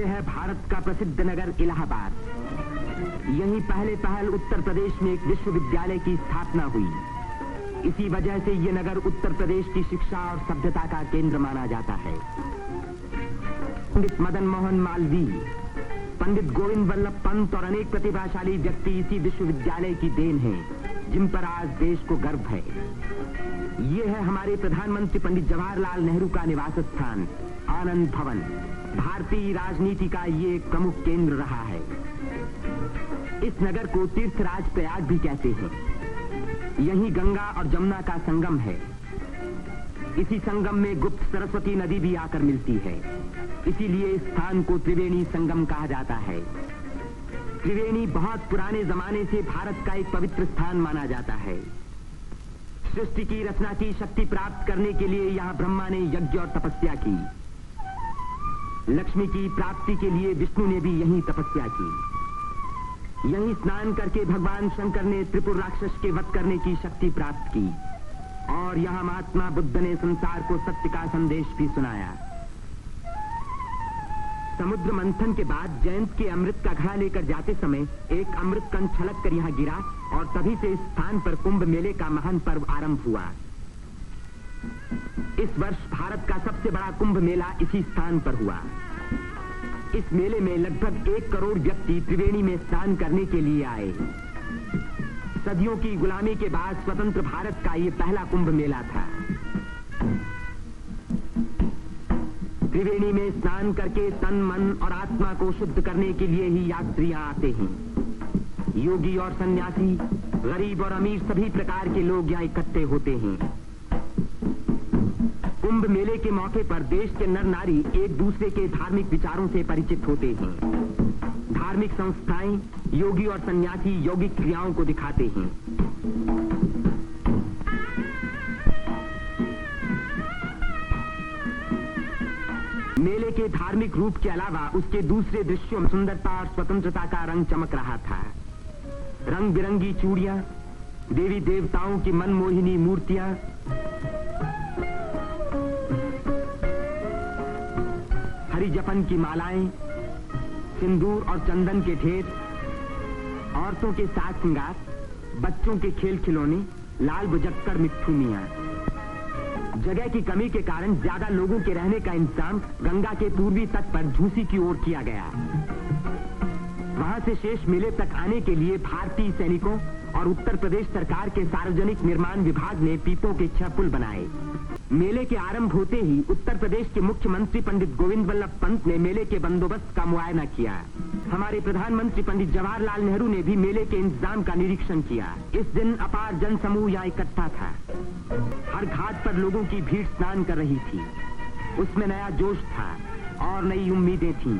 ये है भारत का प्रसिद्ध नगर इलाहाबाद। यहीं पहल उत्तर प्रदेश में एक विश्वविद्यालय की स्थापना हुई। इसी वजह से ये नगर उत्तर प्रदेश की शिक्षा और सभ्यता का केंद्र माना जाता है। पंडित मदन मोहन मालवीय, पंडित गोविंद वल्लभ पंत और अनेक प्रतिभाशाली व्यक्ति इसी विश्वविद्यालय की देन हैं, जिन पर आज देश को गर्व है। ये है हमारे प्रधानमंत्री पंडित जवाहरलाल नेहरू का निवास स्थान, आनंद भवन। भारतीय राजनीति का ये एक प्रमुख केंद्र रहा है। इस नगर को तीर्थराज प्रयाग भी कहते हैं। यहीं गंगा और जमुना का संगम है। इसी संगम में गुप्त सरस्वती नदी भी आकर मिलती है। इसीलिए इस स्थान को त्रिवेणी संगम कहा जाता है। त्रिवेणी बहुत पुराने जमाने से भारत का एक पवित्र स्थान माना जाता है। सृष्टि की रचना की शक्ति प्राप्त करने के लिए यहाँ ब्रह्मा ने यज्ञ और तपस्या की। लक्ष्मी की प्राप्ति के लिए विष्णु ने भी यहीं तपस्या की। यहीं स्नान करके भगवान शंकर ने त्रिपुर राक्षस के वध करने की शक्ति प्राप्त की। और यहाँ महात्मा बुद्ध ने संसार को सत्य का संदेश भी सुनाया। समुद्र मंथन के बाद जयंत के अमृत का घड़ा लेकर जाते समय एक अमृत कण छलक कर यहाँ गिरा और तभी से इस स्थान पर कुंभ मेले का महान पर्व आरंभ हुआ। इस वर्ष भारत का सबसे बड़ा कुंभ मेला इसी स्थान पर हुआ। इस मेले में लगभग 1 करोड़ व्यक्ति त्रिवेणी में स्नान करने के लिए आए। सदियों की गुलामी के बाद स्वतंत्र भारत का ये पहला कुंभ मेला था। त्रिवेणी में स्नान करके तन, मन और आत्मा को शुद्ध करने के लिए ही यात्रियां आते हैं। योगी और सन्यासी, गरीब और अमीर सभी प्रकार के लोग यहाँ इकट्ठे होते हैं। कुंभ मेले के मौके पर देश के नर नारी एक दूसरे के धार्मिक विचारों से परिचित होते हैं। धार्मिक संस्थाएं योगी और सन्यासी यौगिक क्रियाओं को दिखाते हैं। मेले के धार्मिक रूप के अलावा उसके दूसरे दृश्यों में सुंदरता और स्वतंत्रता का रंग चमक रहा था। रंग बिरंगी चूड़ियां, देवी देवताओं की मनमोहिनी मूर्तियां, हरी जपन की मालाएं, सिंदूर और चंदन के ढेर, औरतों के साज श्रृंगार, बच्चों के खेल खिलौने, लाल बुझक्कड़ मिट्ठू मियां। जगह की कमी के कारण ज्यादा लोगों के रहने का इंतजाम गंगा के पूर्वी तट पर झूसी की ओर किया गया। वहां से शेष मेले तक आने के लिए भारतीय सैनिकों और उत्तर प्रदेश सरकार के सार्वजनिक निर्माण विभाग ने पीपों के 6 पुल बनाए। मेले के आरंभ होते ही उत्तर प्रदेश के मुख्यमंत्री पंडित गोविंद वल्लभ पंत ने मेले के बंदोबस्त का मुआयना किया। हमारे प्रधानमंत्री पंडित जवाहरलाल नेहरू ने भी मेले के इंतजाम का निरीक्षण किया। इस दिन अपार जनसमूह यहाँ इकट्ठा था। हर घाट पर लोगों की भीड़ स्नान कर रही थी। उसमें नया जोश था और नई उम्मीदें थीं।